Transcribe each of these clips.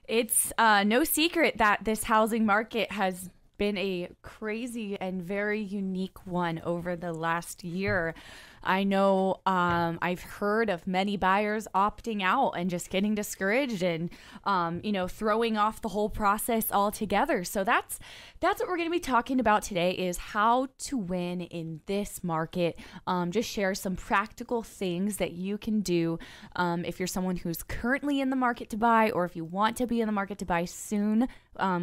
It's no secret that this housing market has been a crazy and very unique one over the last year. I know I've heard of many buyers opting out and just getting discouraged and, throwing off the whole process altogether. So that's what we're going to be talking about today is how to win in this market. Just share some practical things that you can do if you're someone who's currently in the market to buy or if you want to be in the market to buy soon.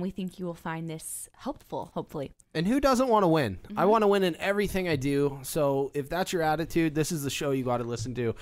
We think you will find this helpful, hopefully. And who doesn't want to win? Mm-hmm. I want to win in everything I do. So if that's your attitude, this is the show you got to listen to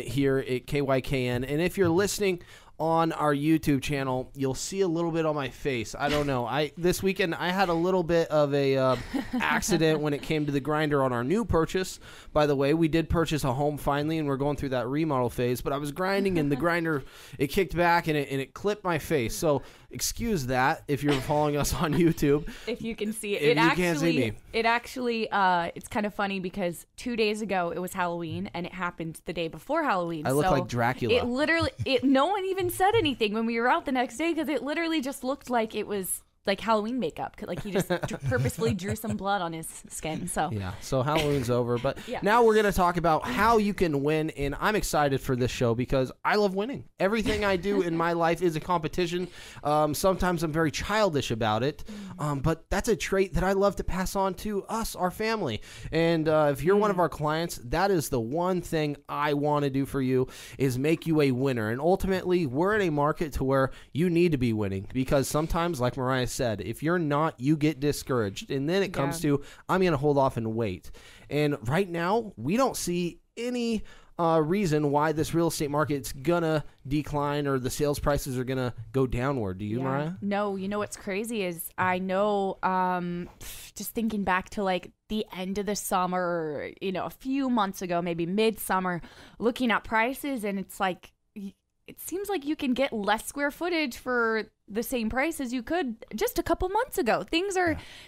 here at KYKN. And if you're listening on our YouTube channel, you'll see a little bit on my face. I don't know. This weekend I had a little bit of a accident when it came to the grinder on our new purchase. By the way, we did purchase a home finally, and we're going through that remodel phase. But I was grinding, and the grinder it kicked back and it clipped my face. So excuse that if you're following us on YouTube. If you can see it, if you can't see me. It actually it's kind of funny because 2 days ago it was Halloween, and it happened the day before Halloween. I look like Dracula. It literally, no one even said anything when we were out the next day because it literally just looked like it was like Halloween makeup. Like he just purposefully drew some blood on his skin. So yeah, so Halloween's over. But now we're going to talk about how you can win. And I'm excited for this show because I love winning. Everything I do in my life is a competition. Sometimes I'm very childish about it. But that's a trait that I love to pass on to us, our family. And if you're one of our clients, that is the one thing I want to do for you is make you a winner. And ultimately, we're in a market to where you need to be winning because sometimes, like Mariah said, if you're not, you get discouraged. And then it comes to, I'm going to hold off and wait. And right now, we don't see any reason why this real estate market's going to decline or the sales prices are going to go downward. Do you, Mariah? No, you know what's crazy is I know just thinking back to like the end of the summer, a few months ago, maybe midsummer, looking at prices, and it's like, it seems like you can get less square footage for the same price as you could just a couple months ago.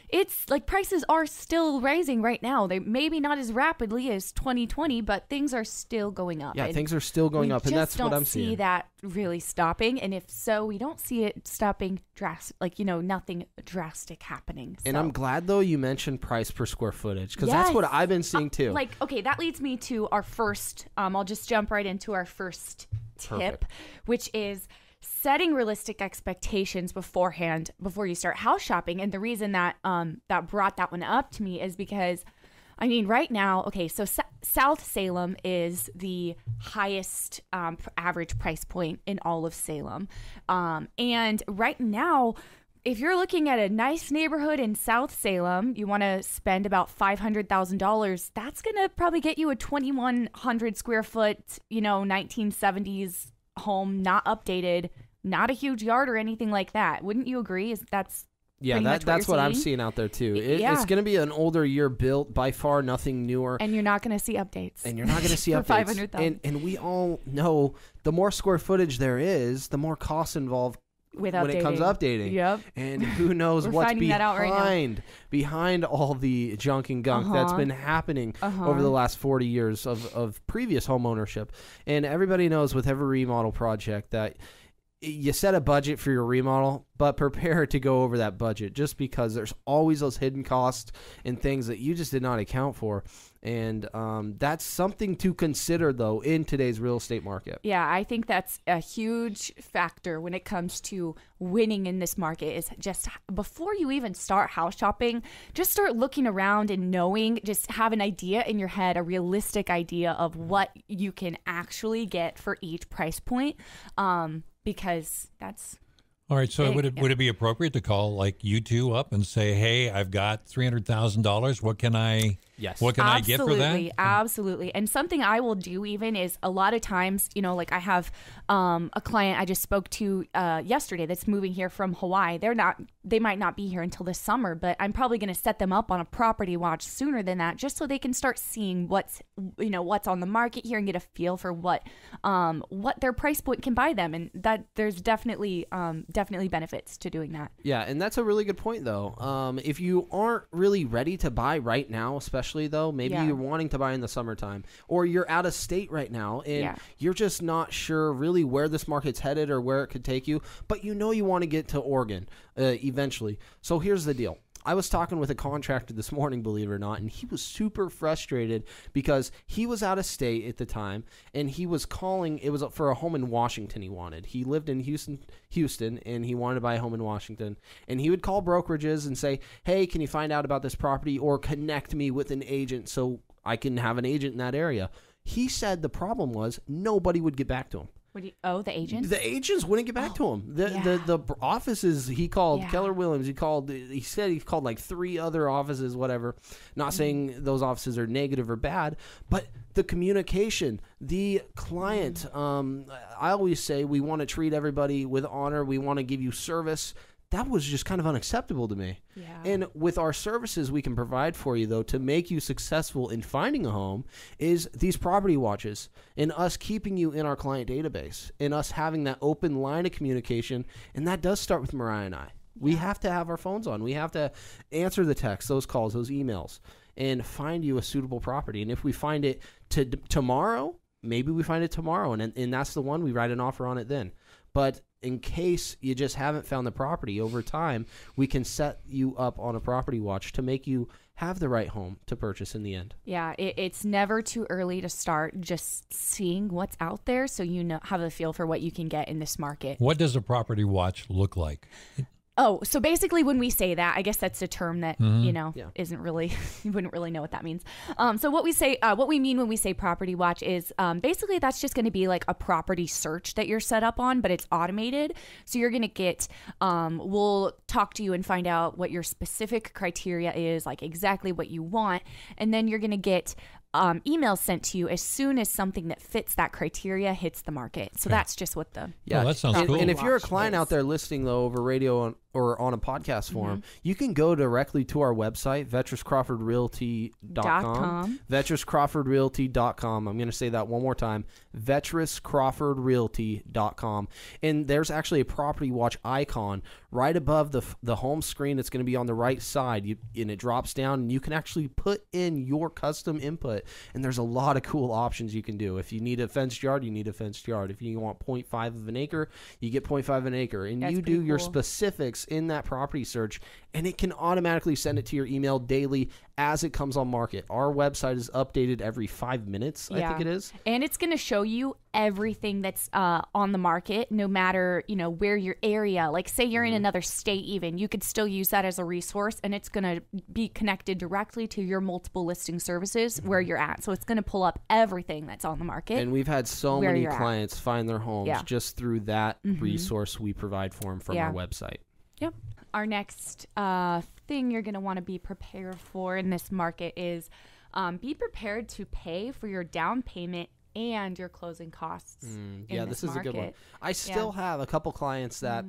It's like prices are still rising right now. They maybe not as rapidly as 2020, but things are still going up. Yeah, things are still going up, and that's what I'm seeing. We don't see that really stopping, and if so, we don't see it stopping drastic, nothing drastic happening. And I'm glad, though, you mentioned price per square footage, because that's what I've been seeing, too. Okay, that leads me to our first, I'll just jump right into our first tip, which is setting realistic expectations beforehand before you start house shopping. And the reason that that brought that one up to me is because right now, so South Salem is the highest average price point in all of Salem. And right now, if you're looking at a nice neighborhood in South Salem, you want to spend about $500,000. That's going to probably get you a 2,100 square foot, 1970s home, not updated, not a huge yard or anything like that. Wouldn't you agree? That's what I'm seeing out there too. It's going to be an older year built, by far nothing newer. And you're not going to see updates. And you're not going to see for updates. $500,000. And we all know the more square footage there is, the more costs involved when it comes to updating. Yep. And who knows what's behind all the junk and gunk that's been happening over the last 40 years of previous home ownership. And everybody knows with every remodel project that you set a budget for your remodel, but prepare to go over that budget just because there's always those hidden costs and things that you just did not account for. And that's something to consider, though, in today's real estate market. Yeah, I think that's a huge factor when it comes to winning in this market is just before you even start house shopping, just start looking around and just have an idea in your head, a realistic idea of what you can actually get for each price point. Because that's all right. So would it be appropriate to call like you two up and say, "Hey, I've got $300,000. What can I I get for that?" Absolutely. And something I will do even is a lot of times, like I have a client I just spoke to yesterday that's moving here from Hawaii. They might not be here until this summer, but I'm probably going to set them up on a property watch sooner than that, just so they can start seeing what's on the market here and get a feel for what their price point can buy them. And that there's definitely benefits to doing that. Yeah, and that's a really good point, though. If you aren't really ready to buy right now, especially especially though, maybe you're wanting to buy in the summertime, or you're out of state right now and you're just not sure really where this market's headed or where it could take you, but you want to get to Oregon eventually. So here's the deal. I was talking with a contractor this morning, believe it or not, and he was super frustrated because he was out of state at the time, and he was calling. It was for a home in Washington he wanted. He lived in Houston, and he wanted to buy a home in Washington. And he would call brokerages and say, hey, can you find out about this property or connect me with an agent so I can have an agent in that area? He said the problem was nobody would get back to him. The agents? The agents wouldn't get back to him. The offices, he called Keller Williams. He said he called like 3 other offices, whatever. Not saying those offices are negative or bad, but the communication, the client. I always say we want to treat everybody with honor. We want to give you service. That was just kind of unacceptable to me. Yeah. And with our services we can provide for you, though, to make you successful in finding a home is these property watches and us keeping you in our client database and us having that open line of communication. And that does start with Mariah and I. We have to have our phones on. We have to answer the texts, those calls, those emails, and find you a suitable property. And if we find it tomorrow, maybe we find it tomorrow, and that's the one, we write an offer on it then. But in case you just haven't found the property over time, we can set you up on a property watch to make you have the right home to purchase in the end. Yeah, it's never too early to start just seeing what's out there so have a feel for what you can get in this market. What does a property watch look like? Oh, so basically when we say that, I guess that's a term that, isn't really, you wouldn't really know what that means. So what we mean when we say property watch is basically that's just going to be like a property search that you're set up on, but it's automated. So you're going to get, we'll talk to you and find out what your specific criteria is, like exactly what you want. And then you're going to get emails sent to you as soon as something that fits that criteria hits the market. So that's just what the that sounds cool. And if you're a client out there listening though over radio or on a podcast forum, you can go directly to our website, VetrisCrawfordRealty.com. VetrisCrawfordRealty.com. I'm going to say that one more time, VetrisCrawfordRealty.com. And there's actually a property watch icon right above the home screen. It's going to be on the right side, and it drops down, and you can actually put in your custom input. And there's a lot of cool options you can do. If you need a fenced yard, you need a fenced yard. If you want 0.5 of an acre, you get 0.5 of an acre. And you do your specifics in that property search, and it can automatically send it to your email daily as it comes on market. Our website is updated every 5 minutes, I think it is. And it's going to show you everything that's on the market, no matter, where your area, like say you're in another state even, you could still use that as a resource, and it's going to be connected directly to your multiple listing services where you're at. So it's going to pull up everything that's on the market. And we've had so many clients find their homes just through that resource we provide for them from our website. Yep. Our next thing you're going to want to be prepared for in this market is be prepared to pay for your down payment and your closing costs. This is a good one. I still have a couple clients that,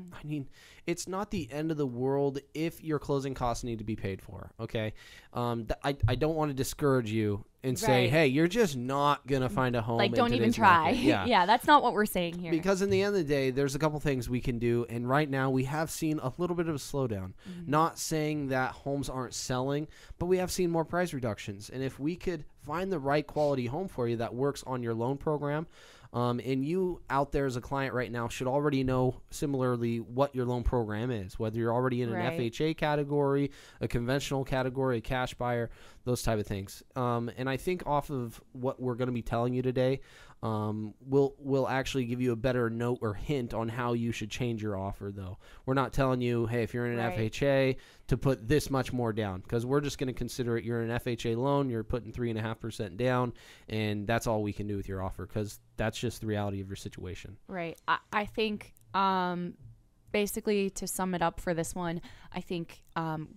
it's not the end of the world if your closing costs need to be paid for, okay? I don't want to discourage you and say, hey, you're just not going to find a home. Like, don't even try. Yeah, that's not what we're saying here. Because in the end of the day, there's a couple things we can do. And right now, we have seen a little bit of a slowdown. Not saying that homes aren't selling, but we have seen more price reductions. And if we could find the right quality home for you that works on your loan program, and you out there as a client right now should already know similarly what your loan program is, whether you're already in an FHA category, a conventional category, a cash buyer, those type of things. And I think off of what we're going to be telling you today, we'll actually give you a better note or hint on how you should change your offer, though. We're not telling you, hey, if you're in an FHA, to put this much more down, because we're just going to consider it you're in an FHA loan, you're putting 3.5% down, and that's all we can do with your offer, because that's just the reality of your situation. Right. I think basically to sum it up for this one, I think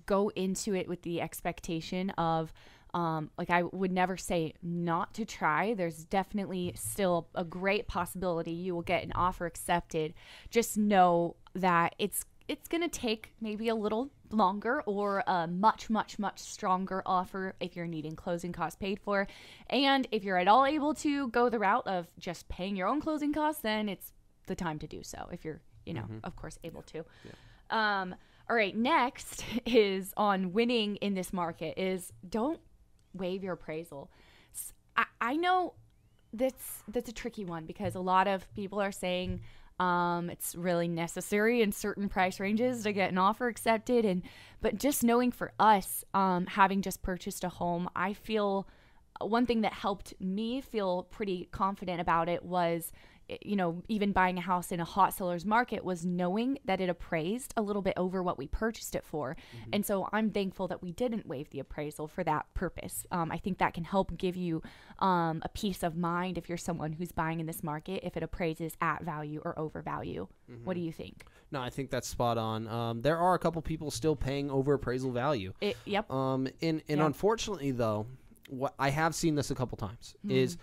go into it with the expectation of I would never say not to try. There's definitely still a great possibility you will get an offer accepted. Just know that it's going to take maybe a little longer or a much, much, much stronger offer if you're needing closing costs paid for. And if you're at all able to go the route of just paying your own closing costs, then it's the time to do so if you're, of course, able to. Yeah. All right, next is on winning in this market is don't waive your appraisal. I know that's a tricky one because a lot of people are saying it's really necessary in certain price ranges to get an offer accepted. But just knowing for us, having just purchased a home, I feel one thing that helped me feel pretty confident about it was, even buying a house in a hot seller's market, was knowing that it appraised a little bit over what we purchased it for. Mm-hmm. And so I'm thankful that we didn't waive the appraisal for that purpose. I think that can help give you a peace of mind if you're someone who's buying in this market, if it appraises at value or over value. Mm-hmm. What do you think? No, I think that's spot on. There are a couple people still paying over appraisal value. Yep. Unfortunately, though, what I have seen this a couple times is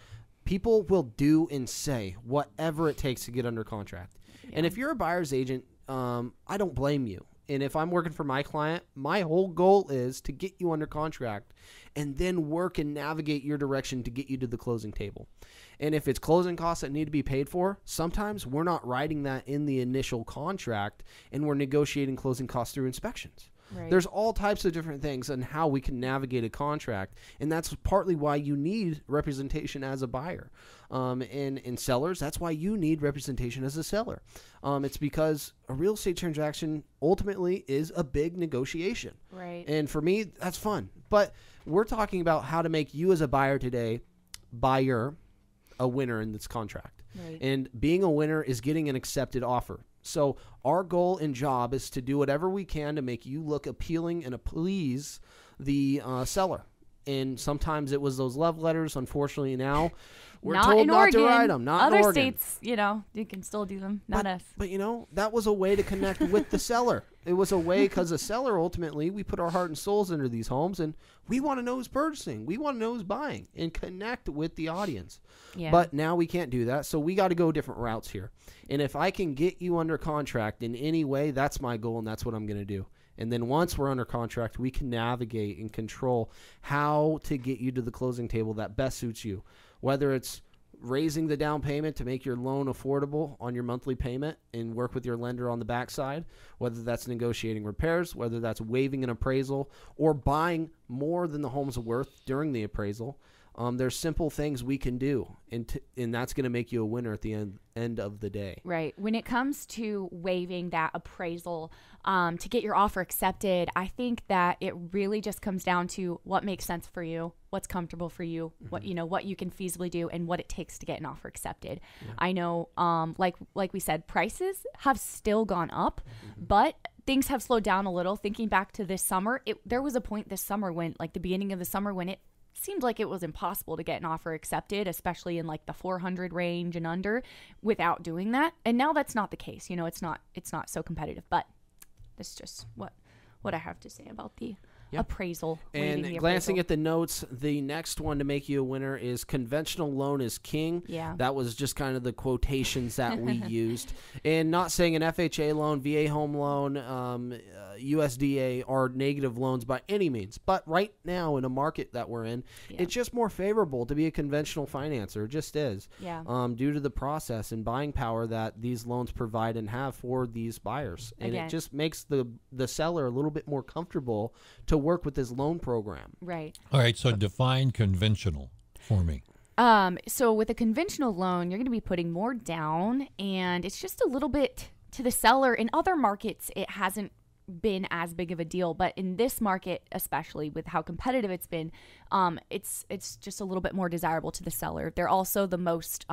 people will do and say whatever it takes to get under contract. Yeah. And if you're a buyer's agent, I don't blame you. And if I'm working for my client, my whole goal is to get you under contract and then work and navigate your direction to get you to the closing table. And if it's closing costs that need to be paid for, sometimes we're not writing that in the initial contract and we're negotiating closing costs through inspections. Right. There's all types of different things on how we can navigate a contract, and that's partly why you need representation as a buyer. And sellers, that's why you need representation as a seller. It's because a real estate transaction ultimately is a big negotiation. Right. And for me, that's fun. But we're talking about how to make you as a buyer today, a winner in this contract. Right. And being a winner is getting an accepted offer. So our goal and job is to do whatever we can to make you look appealing and please the seller. And sometimes it was those love letters. Unfortunately, now we're told not to write them. Not in Oregon. Other states, you can still do them. Not us. But, that was a way to connect with the seller. It was a way because the seller, ultimately, we put our heart and souls into these homes, and we want to know who's purchasing. We want to know who's buying and connect with the audience. Yeah. But now we can't do that, so we got to go different routes here. And if I can get you under contract in any way, that's my goal, and that's what I'm going to do. And then once we're under contract, we can navigate and control how to get you to the closing table that best suits you, whether it's raising the down payment to make your loan affordable on your monthly payment and work with your lender on the backside, whether that's negotiating repairs, whether that's waiving an appraisal, or buying more than the home's worth during the appraisal. There's simple things we can do, and that's going to make you a winner at the end of the day. Right. When it comes to waiving that appraisal to get your offer accepted, I think that it really just comes down to what makes sense for you, what's comfortable for you, mm-hmm. what you can feasibly do, and what it takes to get an offer accepted. Yeah. I know, like we said, prices have still gone up, mm-hmm. but things have slowed down a little. Thinking back to this summer, there was a point this summer when, like the beginning of the summer, when it seemed like it was impossible to get an offer accepted, especially in like the 400 range and under, without doing that. And now that's not the case. It's not so competitive. But that's just what I have to say about the appraisal. And glancing at the notes, the next one to make you a winner is conventional loan is king. Yeah. That was just kind of the quotations that we used. And not saying an FHA loan, VA home loan, USDA are negative loans by any means. But right now in a market that we're in, it's just more favorable to be a conventional financer. It just is. Yeah. Due to the process and buying power that these loans provide and have for these buyers. And it just makes the seller a little bit more comfortable to work with this loan program. Right. All right. So define conventional for me. So with a conventional loan, you're going to be putting more down, and it's just a little bit to the seller. In other markets, it hasn't been as big of a deal, but in this market, especially with how competitive it's been, it's just a little bit more desirable to the seller. They're also the most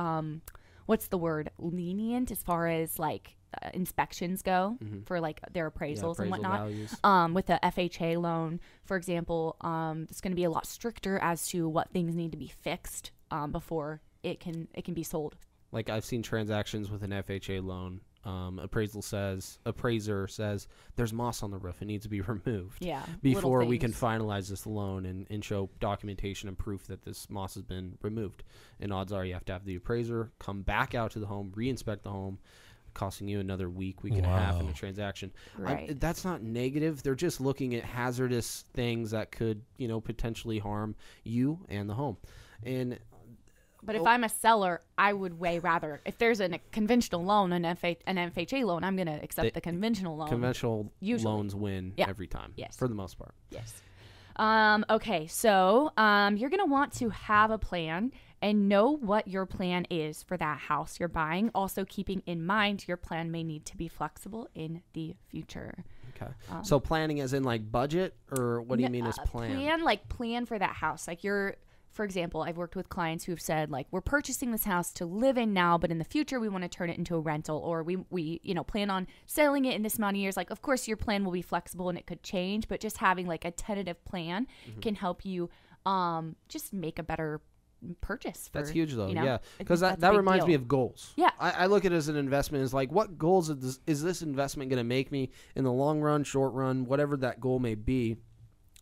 lenient as far as like inspections go, mm-hmm. for like their appraisals and whatnot. With the FHA loan, for example, it's going to be a lot stricter as to what things need to be fixed before it can be sold. Like I've seen transactions with an FHA loan. Appraiser says there's moss on the roof. It needs to be removed. Yeah. Before we can finalize this loan and show documentation and proof that this moss has been removed. And odds are you have to have the appraiser come back out to the home, re-inspect the home, costing you another week and a half in a transaction. Right. That's not negative. They're just looking at hazardous things that could, potentially harm you and the home. But if I'm a seller, I would way rather, if there's a conventional loan, an FHA loan, I'm going to accept the conventional loan. Conventional loans win every time. Yes. For the most part. Yes. Okay, so you're going to want to have a plan and know what your plan is for that house you're buying. Also keeping in mind your plan may need to be flexible in the future. Okay. So planning as in like budget, or what do you mean as plan? Plan for that house. Like for example, I've worked with clients who've said, like, we're purchasing this house to live in now, but in the future we want to turn it into a rental, or we plan on selling it in this amount of years. Like, of course, your plan will be flexible and it could change, but just having like a tentative plan can help you just make a better purchase. That's huge though. Yeah, because that reminds me of goals. Yeah, I look at it as an investment. Is like, what goals is this investment going to make me in the long run, short run, whatever that goal may be.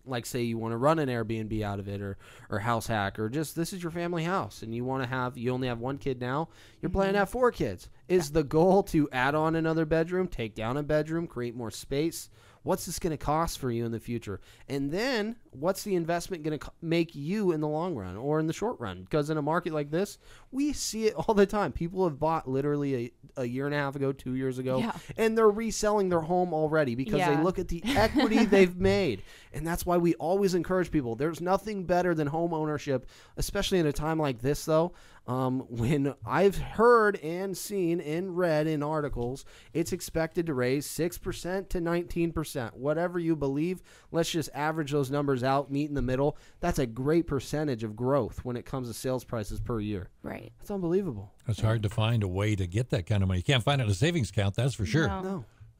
Like, say you want to run an Airbnb out of it, or house hack, or just this is your family house and you only have one kid now, you're planning to have 4 kids. Is the goal to add on another bedroom, take down a bedroom, create more space? What's this going to cost for you in the future? And then what's the investment going to make you in the long run or in the short run? Because in a market like this, we see it all the time. People have bought literally a year and a half ago, 2 years ago, and they're reselling their home already because they look at the equity they've made. And that's why we always encourage people. There's nothing better than home ownership, especially in a time like this, though. When I've heard and seen and read in articles, it's expected to raise 6% to 19%. Whatever you believe, let's just average those numbers out, meet in the middle. That's a great percentage of growth when it comes to sales prices per year. Right. That's unbelievable. It's hard to find a way to get that kind of money. You can't find it in a savings account, that's for sure.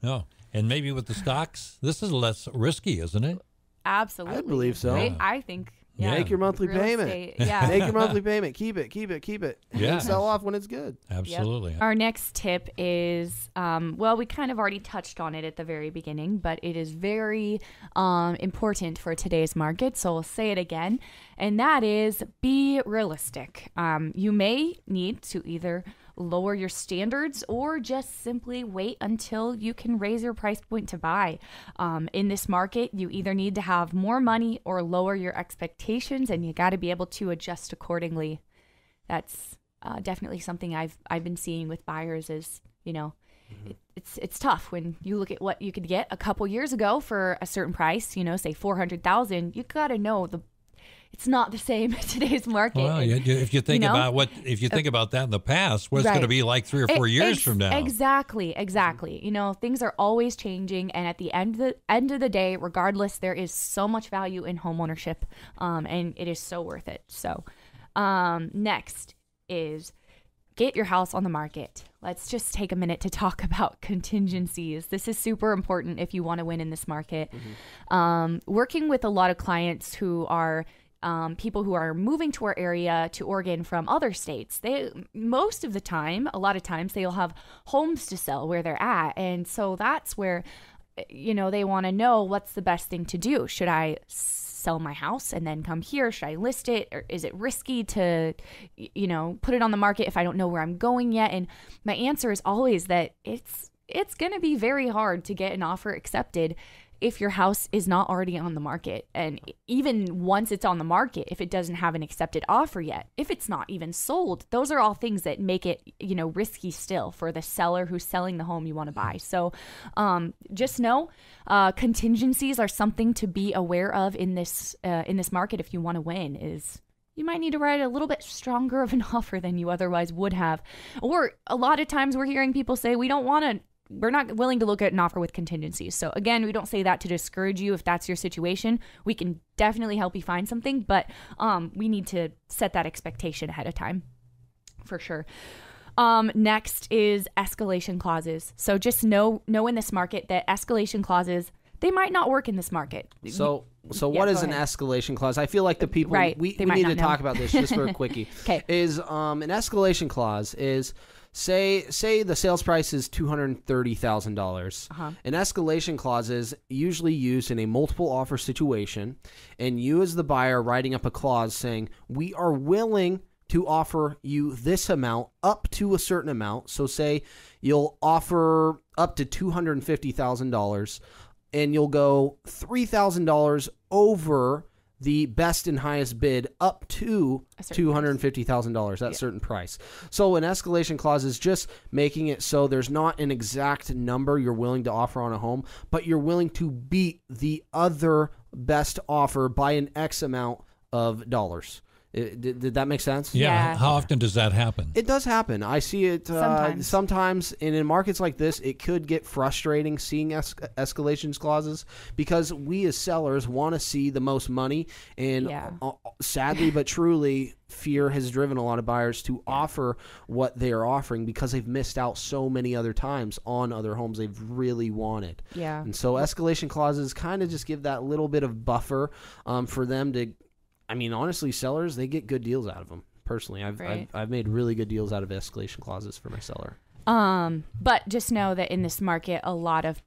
No. And maybe with the stocks, this is less risky, isn't it? Absolutely. I believe so. I think. Yeah. Make your monthly payment. Make your monthly payment. Keep it. And sell off when it's good. Absolutely. Yep. Our next tip is, we kind of already touched on it at the very beginning, but it is very important for today's market. So we'll say it again. And that is be realistic. You may need to either lower your standards or just simply wait until you can raise your price point to buy. In this market, you either need to have more money or lower your expectations, and you got to be able to adjust accordingly. That's definitely something I've been seeing with buyers is, it's tough when you look at what you could get a couple years ago for a certain price, say $400,000. You got to know it's not the same in today's market. Well, if you think about that in the past, what's going to be like 3 or 4 years from now? Exactly. Things are always changing, and at the end of the day, regardless, there is so much value in homeownership, and it is so worth it. So, next is get your house on the market. Let's just take a minute to talk about contingencies. This is super important if you want to win in this market. Working with a lot of clients who are people who are moving to our area, to Oregon from other states, a lot of times they'll have homes to sell where they're at. And so that's where, they want to know what's the best thing to do. Should I sell my house and then come here? Should I list it? Or is it risky to, put it on the market if I don't know where I'm going yet? And my answer is always that it's going to be very hard to get an offer accepted if your house is not already on the market. And even once it's on the market, if it doesn't have an accepted offer yet, if it's not even sold, those are all things that make it, risky still for the seller who's selling the home you want to buy. So just know contingencies are something to be aware of in this market if you want to win. Is you might need to write a little bit stronger of an offer than you otherwise would have. Or a lot of times we're hearing people say we're not willing to look at an offer with contingencies. So again, we don't say that to discourage you if that's your situation. We can definitely help you find something, but we need to set that expectation ahead of time for sure. Next is escalation clauses. So just know in this market that escalation clauses, they might not work in this market. So what is an escalation clause? I feel like the people, we need to talk about this just for a quickie. Okay. Is an escalation clause is, say the sales price is $230,000. An escalation clause is usually used in a multiple offer situation, and you as the buyer writing up a clause saying, we are willing to offer you this amount up to a certain amount. So say you'll offer up to $250,000, and you'll go $3,000 over the best and highest bid up to $250,000, that certain price. So an escalation clause is just making it so there's not an exact number you're willing to offer on a home, but you're willing to beat the other best offer by an X amount of dollars. Did that make sense? Yeah. How often does that happen? It does happen. I see it sometimes. And in markets like this, it could get frustrating seeing escalations clauses because we as sellers want to see the most money. And sadly but truly, fear has driven a lot of buyers to offer what they are offering because they've missed out so many other times on other homes they've really wanted. Yeah. And so escalation clauses kind of just give that little bit of buffer for them to. I mean, honestly, sellers, they get good deals out of them. Personally, I've made really good deals out of escalation clauses for my seller. But just know that in this market, a lot of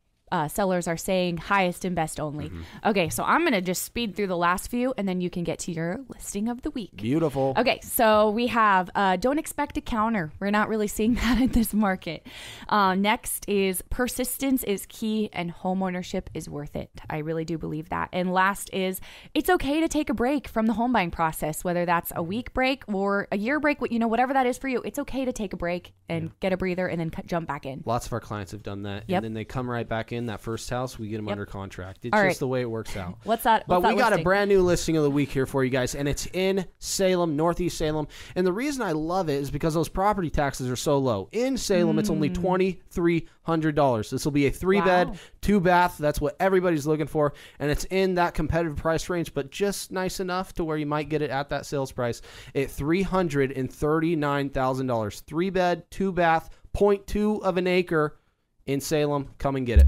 sellers are saying highest and best only. Okay, so I'm going to just speed through the last few, and then you can get to your listing of the week. Beautiful. Okay, so we have don't expect a counter. We're not really seeing that in this market. Next is persistence is key, and homeownership is worth it. I really do believe that. And last is it's okay to take a break from the home buying process, whether that's a week break or a year break, whatever that is for you. It's okay to take a break and get a breather and then jump back in. Lots of our clients have done that, and then they come right back in. That first house, we get them under contract. It's All just the way it works out. What's that? But we got listing? A brand new listing of the week here for you guys, and it's in Salem, Northeast Salem. And the reason I love it is because those property taxes are so low. In Salem, it's only $2,300. This will be a 3-bed, 2-bath. That's what everybody's looking for, and it's in that competitive price range, but just nice enough to where you might get it at that sales price at $339,000. 3-bed, 2-bath, 0.2 of an acre in Salem. Come and get it.